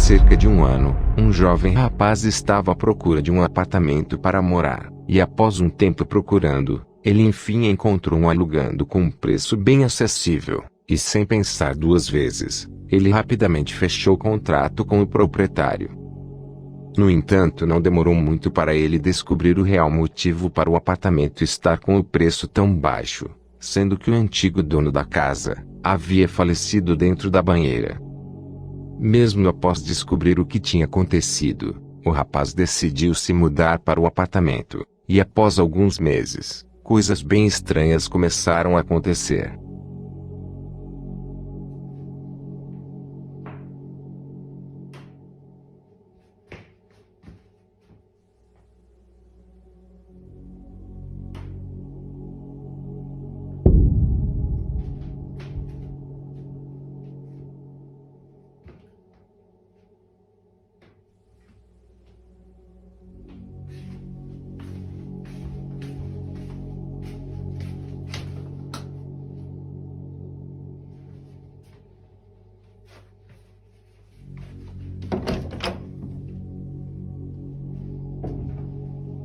cerca de um ano, um jovem rapaz estava à procura de um apartamento para morar, e após um tempo procurando, ele enfim encontrou um alugando com um preço bem acessível, e sem pensar duas vezes, ele rapidamente fechou o contrato com o proprietário. No entanto, não demorou muito para ele descobrir o real motivo para o apartamento estar com o preço tão baixo, sendo que o antigo dono da casa havia falecido dentro da banheira. Mesmo após descobrir o que tinha acontecido, o rapaz decidiu se mudar para o apartamento, e após alguns meses, coisas bem estranhas começaram a acontecer.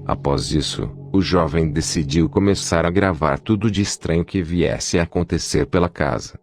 Após isso, o jovem decidiu começar a gravar tudo de estranho que viesse a acontecer pela casa.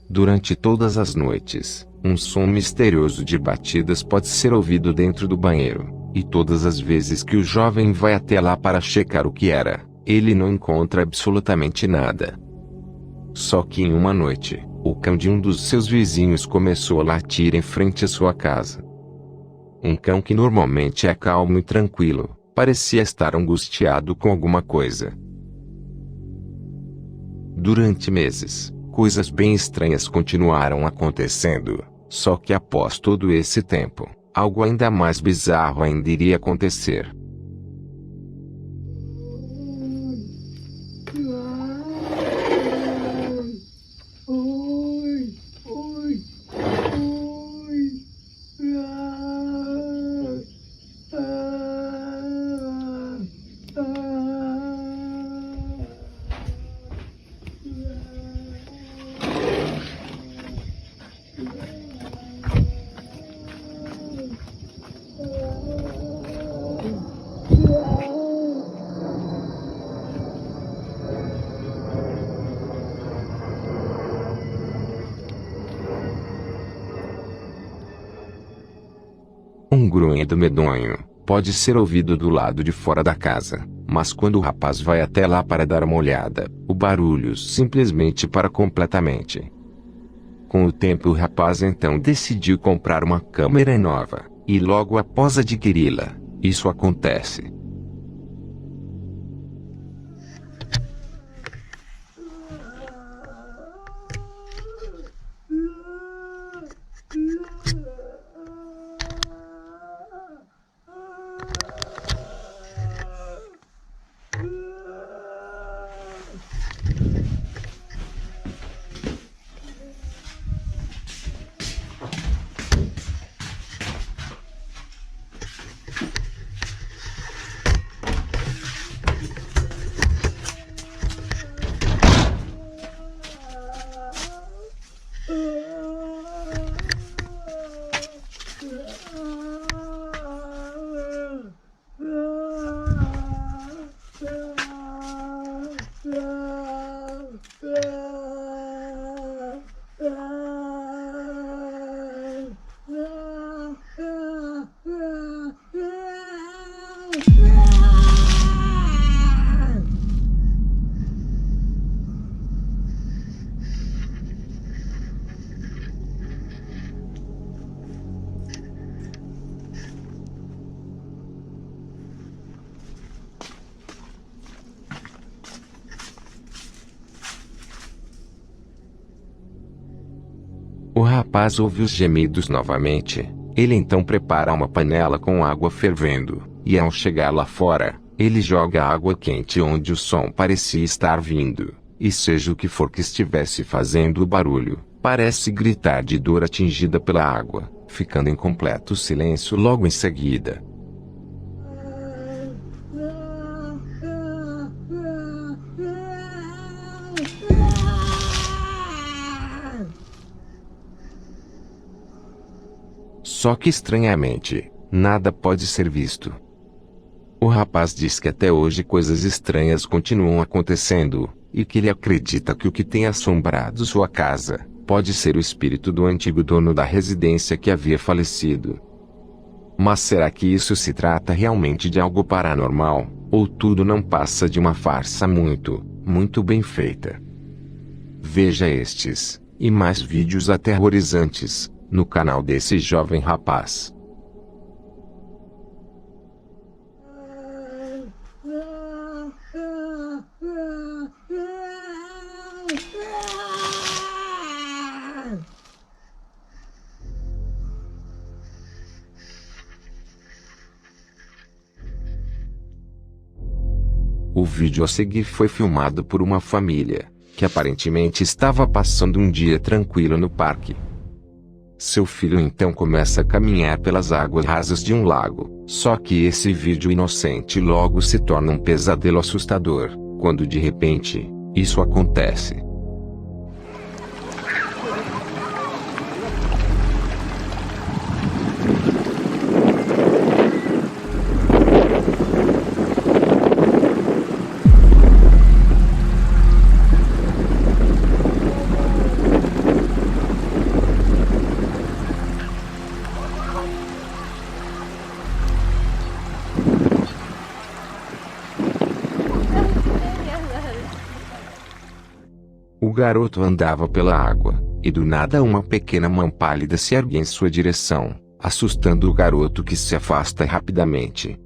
Durante todas as noites, um som misterioso de batidas pode ser ouvido dentro do banheiro, e todas as vezes que o jovem vai até lá para checar o que era, ele não encontra absolutamente nada. Só que em uma noite, o cão de um dos seus vizinhos começou a latir em frente à sua casa. Um cão que normalmente é calmo e tranquilo, parecia estar angustiado com alguma coisa. Durante meses, coisas bem estranhas continuaram acontecendo, só que após todo esse tempo, algo ainda mais bizarro ainda iria acontecer. Um grunhido medonho pode ser ouvido do lado de fora da casa, mas quando o rapaz vai até lá para dar uma olhada, o barulho simplesmente para completamente. Com o tempo o rapaz então decidiu comprar uma câmera nova, e logo após adquiri-la, isso acontece. rapaz ouve os gemidos novamente. Ele então prepara uma panela com água fervendo, e ao chegar lá fora, ele joga água quente onde o som parecia estar vindo, e seja o que for que estivesse fazendo o barulho, parece gritar de dor atingida pela água, ficando em completo silêncio logo em seguida. Só que estranhamente, nada pode ser visto. O rapaz diz que até hoje coisas estranhas continuam acontecendo, e que ele acredita que o que tem assombrado sua casa, pode ser o espírito do antigo dono da residência que havia falecido. Mas será que isso se trata realmente de algo paranormal, ou tudo não passa de uma farsa muito bem feita? Veja estes, e mais vídeos aterrorizantes, no canal desse jovem rapaz. O vídeo a seguir foi filmado por uma família, que aparentemente estava passando um dia tranquilo no parque. Seu filho então começa a caminhar pelas águas rasas de um lago, só que esse vídeo inocente logo se torna um pesadelo assustador, quando de repente, isso acontece. O garoto andava pela água, e do nada uma pequena mão pálida se ergue em sua direção, assustando o garoto que se afasta rapidamente.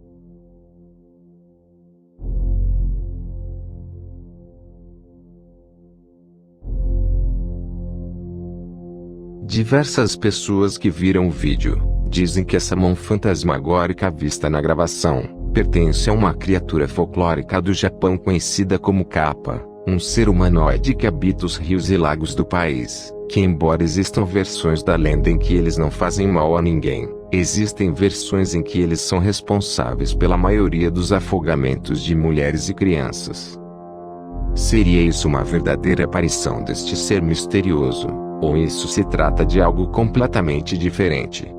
Diversas pessoas que viram o vídeo, dizem que essa mão fantasmagórica vista na gravação, pertence a uma criatura folclórica do Japão conhecida como Kappa. Um ser humanoide que habita os rios e lagos do país, que embora existam versões da lenda em que eles não fazem mal a ninguém, existem versões em que eles são responsáveis pela maioria dos afogamentos de mulheres e crianças. Seria isso uma verdadeira aparição deste ser misterioso, ou isso se trata de algo completamente diferente?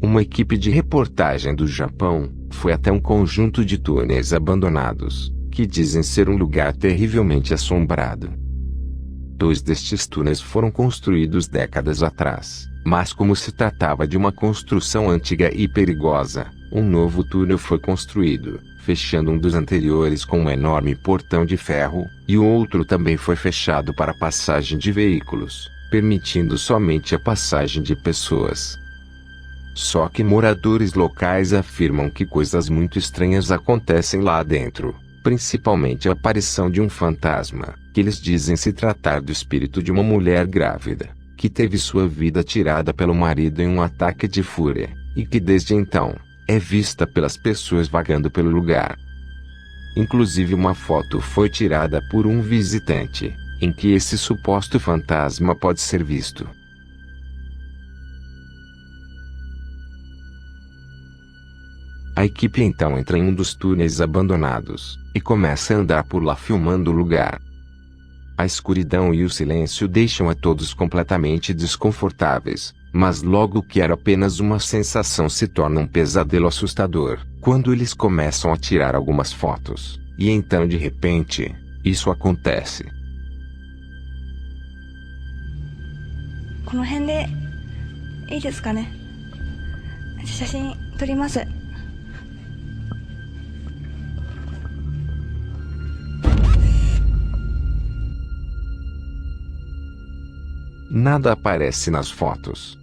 Uma equipe de reportagem do Japão foi até um conjunto de túneis abandonados, que dizem ser um lugar terrivelmente assombrado. 2 destes túneis foram construídos décadas atrás, mas como se tratava de uma construção antiga e perigosa, um novo túnel foi construído, fechando um dos anteriores com um enorme portão de ferro, e o outro também foi fechado para passagem de veículos, permitindo somente a passagem de pessoas. Só que moradores locais afirmam que coisas muito estranhas acontecem lá dentro, principalmente a aparição de um fantasma, que eles dizem se tratar do espírito de uma mulher grávida, que teve sua vida tirada pelo marido em um ataque de fúria, e que desde então, é vista pelas pessoas vagando pelo lugar. Inclusive uma foto foi tirada por um visitante, em que esse suposto fantasma pode ser visto. A equipe então entra em um dos túneis abandonados, e começa a andar por lá filmando o lugar. A escuridão e o silêncio deixam a todos completamente desconfortáveis, mas logo que era apenas uma sensação se torna um pesadelo assustador, quando eles começam a tirar algumas fotos, e então de repente, isso acontece. この辺でいいですかね。写真撮ります。Nada aparece nas fotos.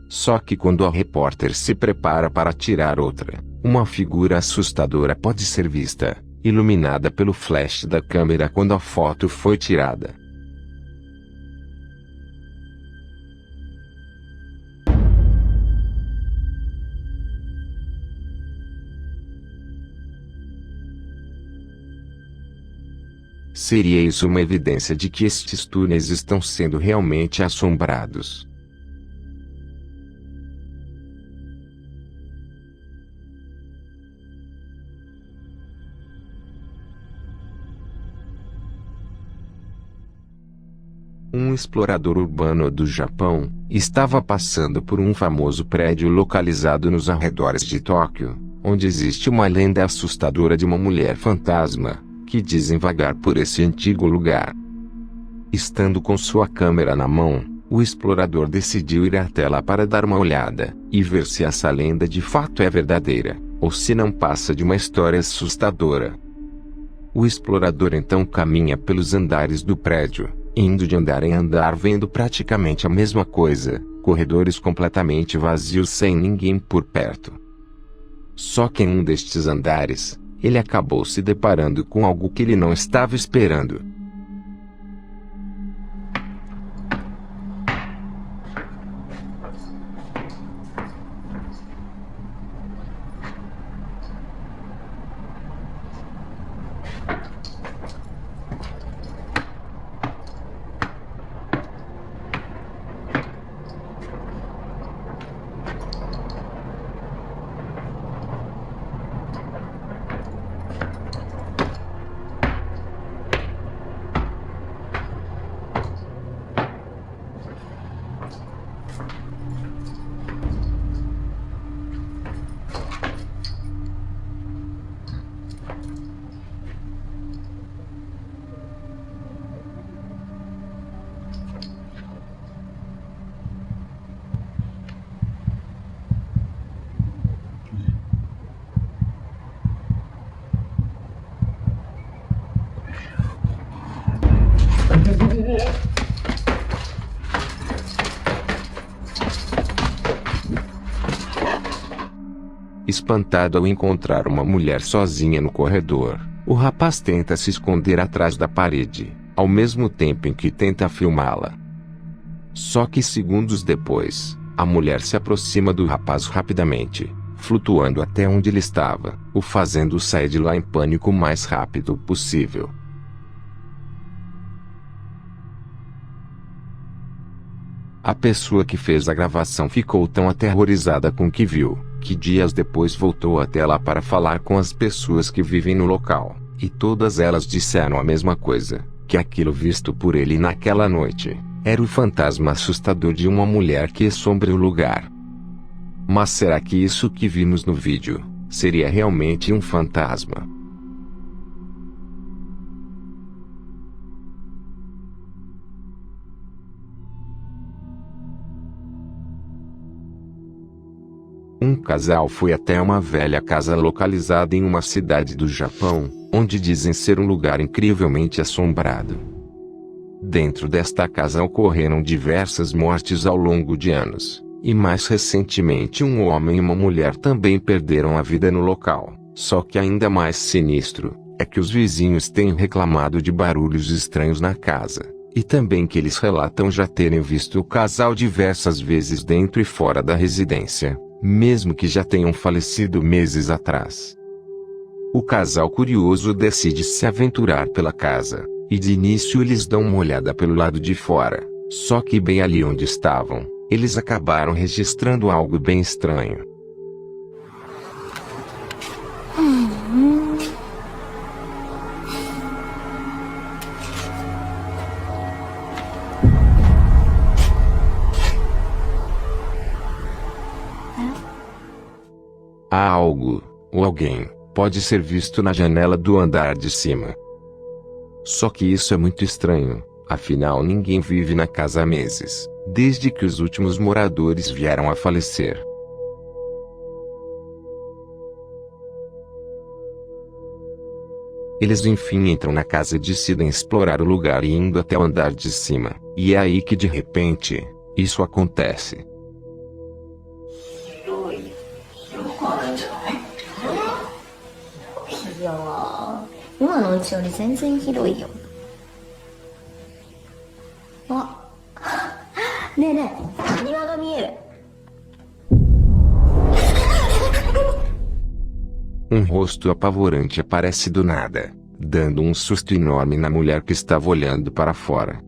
Só que quando a repórter se prepara para tirar outra, uma figura assustadora pode ser vista, iluminada pelo flash da câmera quando a foto foi tirada. Seria isso uma evidência de que estes túneis estão sendo realmente assombrados? Um explorador urbano do Japão estava passando por um famoso prédio localizado nos arredores de Tóquio, onde existe uma lenda assustadora de uma mulher fantasma que dizem vagar por esse antigo lugar. Estando com sua câmera na mão, o explorador decidiu ir até lá para dar uma olhada e ver se essa lenda de fato é verdadeira, ou se não passa de uma história assustadora. O explorador então caminha pelos andares do prédio, indo de andar em andar vendo praticamente a mesma coisa, corredores completamente vazios sem ninguém por perto. Só que em um destes andares, ele acabou se deparando com algo que ele não estava esperando. Espantado ao encontrar uma mulher sozinha no corredor, o rapaz tenta se esconder atrás da parede, ao mesmo tempo em que tenta filmá-la. Só que segundos depois, a mulher se aproxima do rapaz rapidamente, flutuando até onde ele estava, o fazendo sair de lá em pânico o mais rápido possível. A pessoa que fez a gravação ficou tão aterrorizada com o que viu, que dias depois voltou até lá para falar com as pessoas que vivem no local, e todas elas disseram a mesma coisa, que aquilo visto por ele naquela noite, era o fantasma assustador de uma mulher que assombra o lugar. Mas será que isso que vimos no vídeo, seria realmente um fantasma? Um casal foi até uma velha casa localizada em uma cidade do Japão, onde dizem ser um lugar incrivelmente assombrado. Dentro desta casa ocorreram diversas mortes ao longo de anos, e mais recentemente um homem e uma mulher também perderam a vida no local. Só que ainda mais sinistro, é que os vizinhos têm reclamado de barulhos estranhos na casa, e também que eles relatam já terem visto o casal diversas vezes dentro e fora da residência, mesmo que já tenham falecido meses atrás. O casal curioso decide se aventurar pela casa, e de início eles dão uma olhada pelo lado de fora, só que bem ali onde estavam, eles acabaram registrando algo bem estranho. Há algo, ou alguém, pode ser visto na janela do andar de cima. Só que isso é muito estranho, afinal ninguém vive na casa há meses, desde que os últimos moradores vieram a falecer. Eles enfim entram na casa e decidem explorar o lugar indo até o andar de cima. E é aí que de repente, isso acontece. いやー、今のうちより全然ひどいよ。あ、ねえねえ、庭が見える。Rosto apavorante aparece do nada, dando um susto enorme na mulher que estava olhando para fora.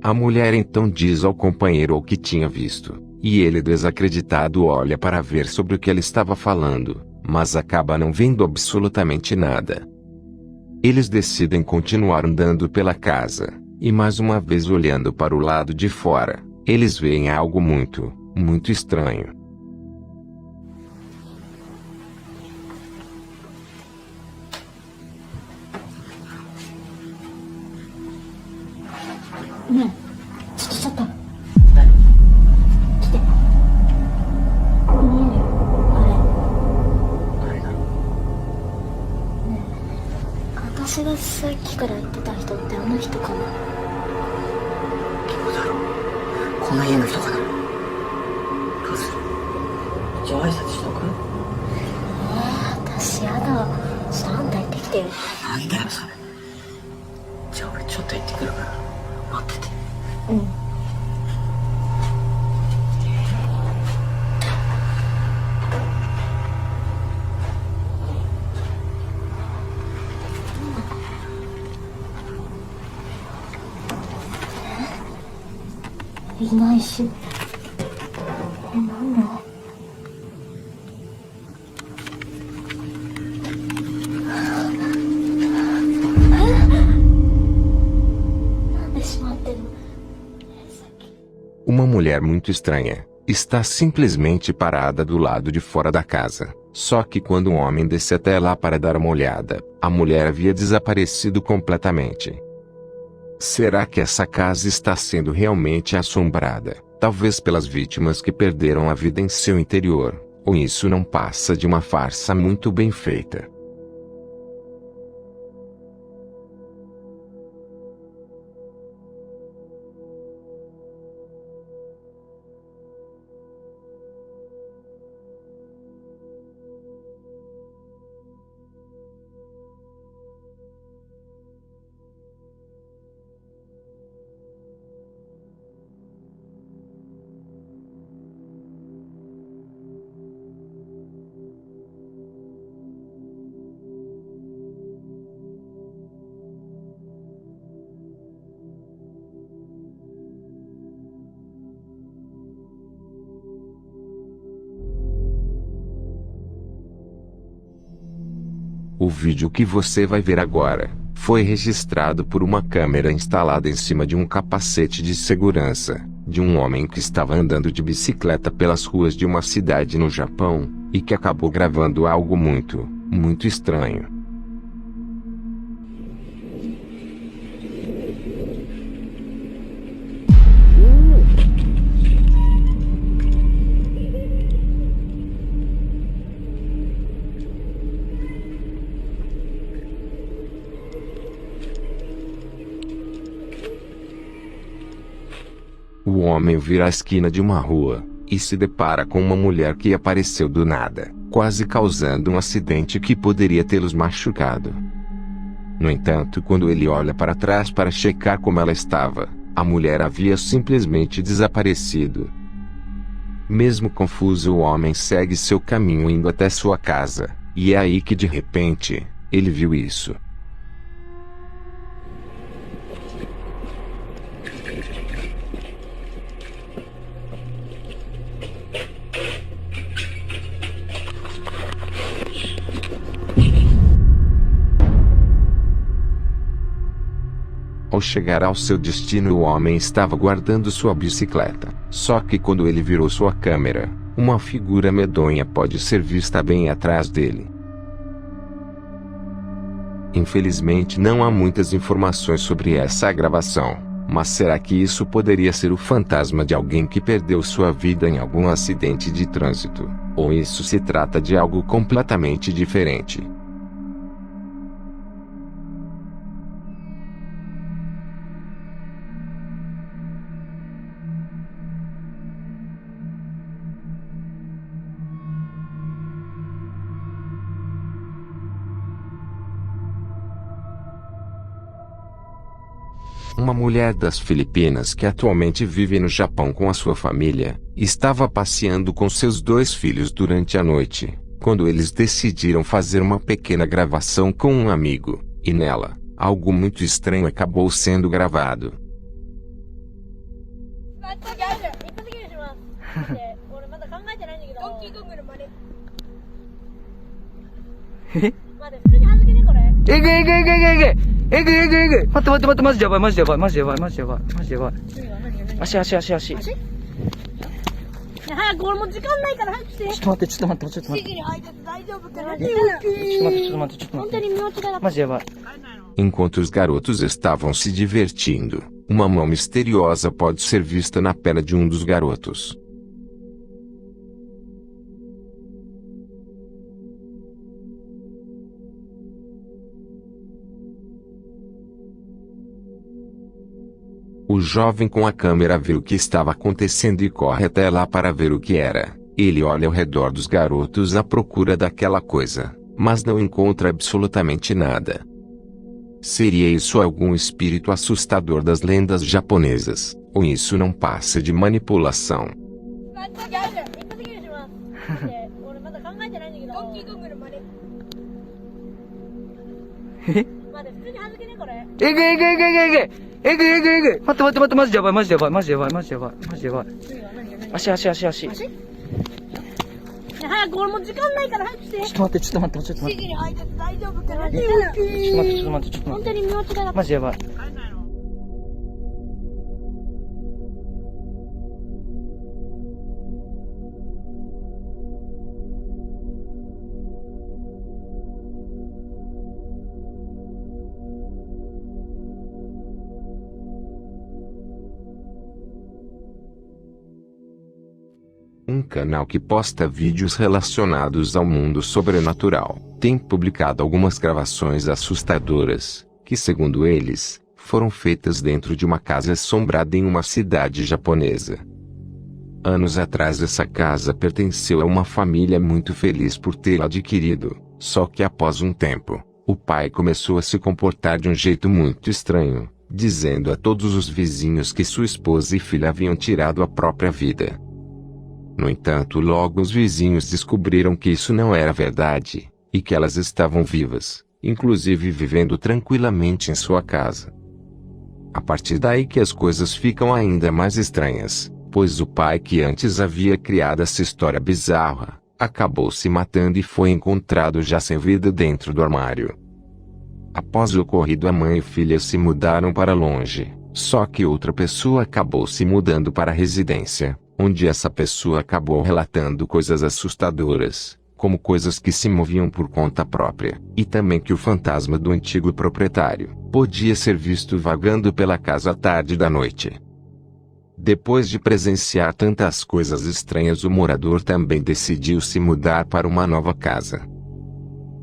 A mulher então diz ao companheiro o que tinha visto, e ele desacreditado olha para ver sobre o que ela estava falando, mas acaba não vendo absolutamente nada. Eles decidem continuar andando pela casa, e mais uma vez olhando para o lado de fora, eles veem algo muito estranho. Uma mulher muito estranha está simplesmente parada do lado de fora da casa. Só que quando um homem desce até lá para dar uma olhada, a mulher havia desaparecido completamente. Será que essa casa está sendo realmente assombrada? Talvez pelas vítimas que perderam a vida em seu interior, ou isso não passa de uma farsa muito bem feita. O vídeo que você vai ver agora foi registrado por uma câmera instalada em cima de um capacete de segurança de um homem que estava andando de bicicleta pelas ruas de uma cidade no Japão e que acabou gravando algo muito estranho. O homem vira a esquina de uma rua e se depara com uma mulher que apareceu do nada, quase causando um acidente que poderia tê-los machucado. No entanto, quando ele olha para trás para checar como ela estava, a mulher havia simplesmente desaparecido. Mesmo confuso, o homem segue seu caminho indo até sua casa, e é aí que de repente, ele viu isso. Ao chegar ao seu destino, o homem estava guardando sua bicicleta. Só que quando ele virou sua câmera, uma figura medonha pode ser vista bem atrás dele. Infelizmente não há muitas informações sobre essa gravação, mas será que isso poderia ser o fantasma de alguém que perdeu sua vida em algum acidente de trânsito? Ou isso se trata de algo completamente diferente? Uma mulher das Filipinas que atualmente vive no Japão com a sua família, estava passeando com seus 2 filhos durante a noite, quando eles decidiram fazer uma pequena gravação com um amigo, e nela, algo muito estranho acabou sendo gravado. Enquanto os garotos estavam se divertindo, uma mão misteriosa pode ser vista na perna de um dos garotos. O jovem com a câmera vê o que estava acontecendo e corre até lá para ver o que era. Ele olha ao redor dos garotos à procura daquela coisa, mas não encontra absolutamente nada. Seria isso algum espírito assustador das lendas japonesas, ou isso não passa de manipulação? Um canal que posta vídeos relacionados ao mundo sobrenatural, tem publicado algumas gravações assustadoras, que segundo eles, foram feitas dentro de uma casa assombrada em uma cidade japonesa. Anos atrás essa casa pertenceu a uma família muito feliz por tê-la adquirido, só que após um tempo, o pai começou a se comportar de um jeito muito estranho, dizendo a todos os vizinhos que sua esposa e filha haviam tirado a própria vida. No entanto, logo os vizinhos descobriram que isso não era verdade, e que elas estavam vivas, inclusive vivendo tranquilamente em sua casa. A partir daí que as coisas ficam ainda mais estranhas, pois o pai que antes havia criado essa história bizarra, acabou se matando e foi encontrado já sem vida dentro do armário. Após o ocorrido, a mãe e filha se mudaram para longe, só que outra pessoa acabou se mudando para a residência, onde essa pessoa acabou relatando coisas assustadoras, como coisas que se moviam por conta própria, e também que o fantasma do antigo proprietário podia ser visto vagando pela casa à tarde da noite. Depois de presenciar tantas coisas estranhas, o morador também decidiu se mudar para uma nova casa.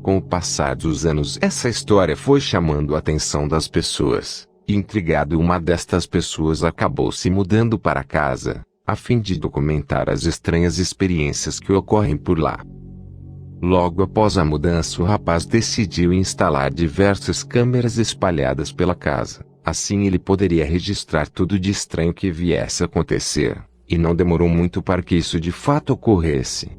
Com o passar dos anos, essa história foi chamando a atenção das pessoas, e intrigado, uma destas pessoas acabou se mudando para a casa, a fim de documentar as estranhas experiências que ocorrem por lá. Logo após a mudança, o rapaz decidiu instalar diversas câmeras espalhadas pela casa, assim ele poderia registrar tudo de estranho que viesse a acontecer, e não demorou muito para que isso de fato ocorresse.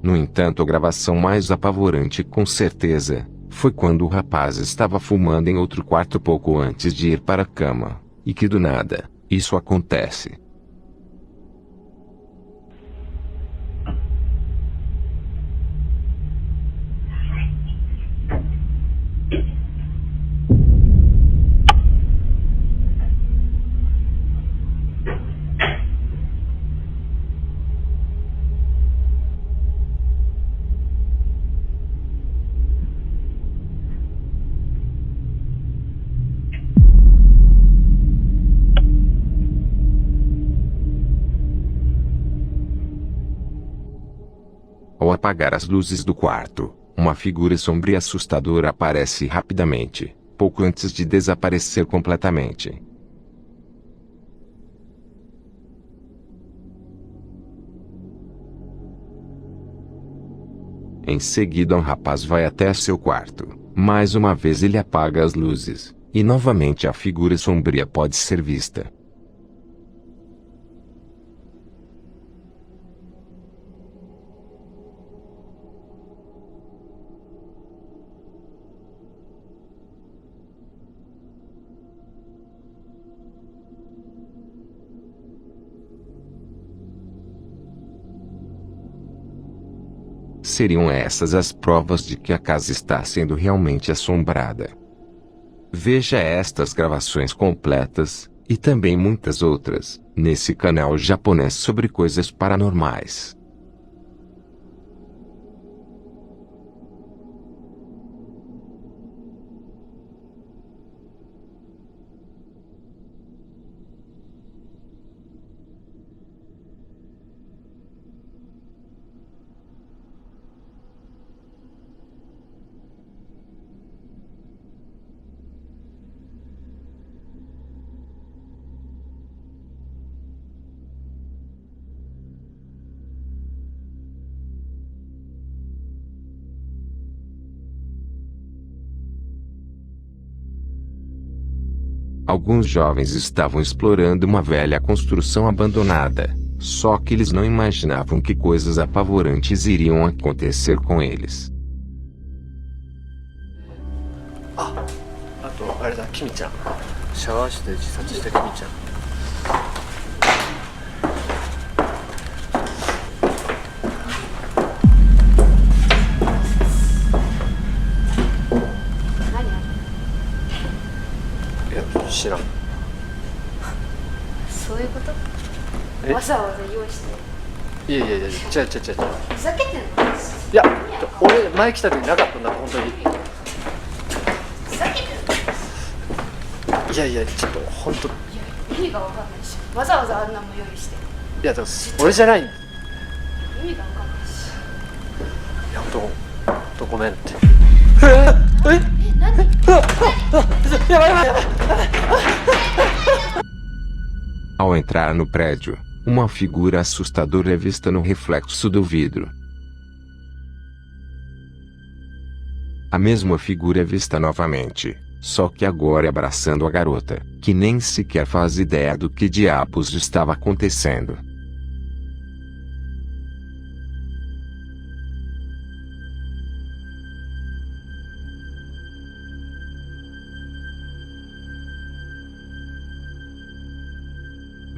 No entanto, a gravação mais apavorante com certeza foi quando o rapaz estava fumando em outro quarto pouco antes de ir para a cama, e que do nada, isso acontece. Ao apagar as luzes do quarto, uma figura sombria e assustadora aparece rapidamente, pouco antes de desaparecer completamente. Em seguida, um rapaz vai até seu quarto. Mais uma vez ele apaga as luzes, e novamente a figura sombria pode ser vista. Seriam essas as provas de que a casa está sendo realmente assombrada. Veja estas gravações completas, e também muitas outras, nesse canal japonês sobre coisas paranormais. Alguns jovens estavam explorando uma velha construção abandonada, só que eles não imaginavam que coisas apavorantes iriam acontecer com eles. あとあれだ、キミちゃん。シャワー室で自殺したキミちゃん。いや、知らん。そういうことえわざわざ用意していやいやいや、違う。ふざけてんのいや、俺前来た時なかったんだ、本当に。ふざけてんのいやいや、ちょっと本当。い意味がわかんないしわざわざあんなもん用意してや、でも俺じゃない。い意味がわかんないしや、本当ごめんって。何 Ao entrar no prédio, uma figura assustadora é vista no reflexo do vidro. A mesma figura é vista novamente, só que agora abraçando a garota, que nem sequer faz ideia do que diabos estava acontecendo.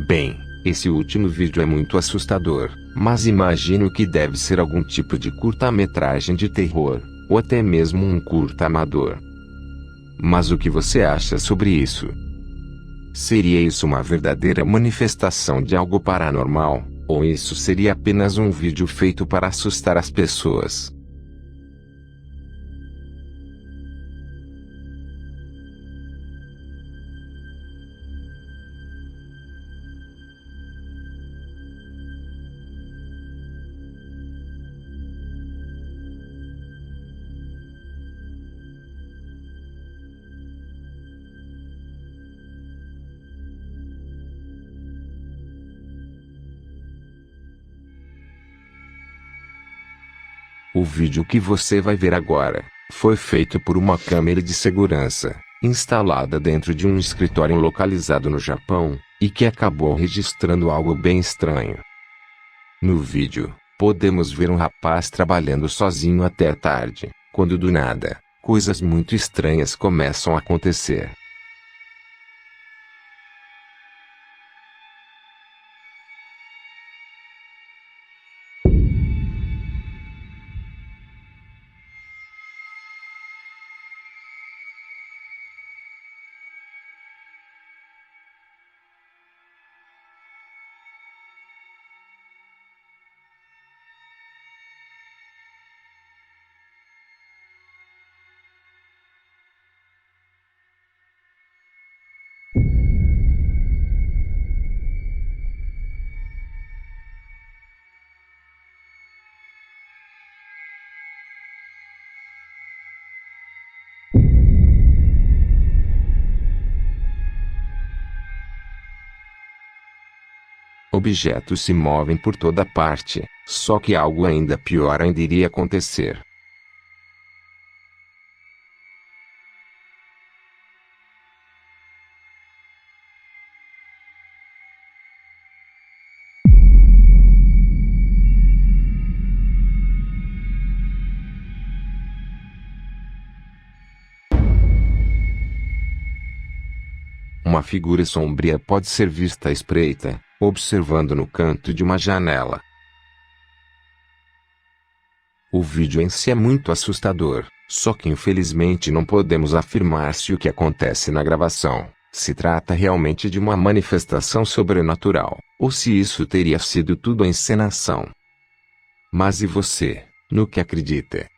Bem, esse último vídeo é muito assustador, mas imagino que deve ser algum tipo de curta-metragem de terror, ou até mesmo um curta amador. Mas o que você acha sobre isso? Seria isso uma verdadeira manifestação de algo paranormal, ou isso seria apenas um vídeo feito para assustar as pessoas? O vídeo que você vai ver agora foi feito por uma câmera de segurança instalada dentro de um escritório localizado no Japão e que acabou registrando algo bem estranho. No vídeo, Podemos ver um rapaz trabalhando sozinho até tarde, quando do nada, coisas muito estranhas começam a acontecer. Objetos se movem por toda parte, só que algo ainda pior ainda iria acontecer. Uma figura sombria pode ser vista à espreita, observando no canto de uma janela. O vídeo em si é muito assustador, só que infelizmente não podemos afirmar se o que acontece na gravação se trata realmente de uma manifestação sobrenatural, ou se isso teria sido tudo encenação. Mas e você, no que acredita?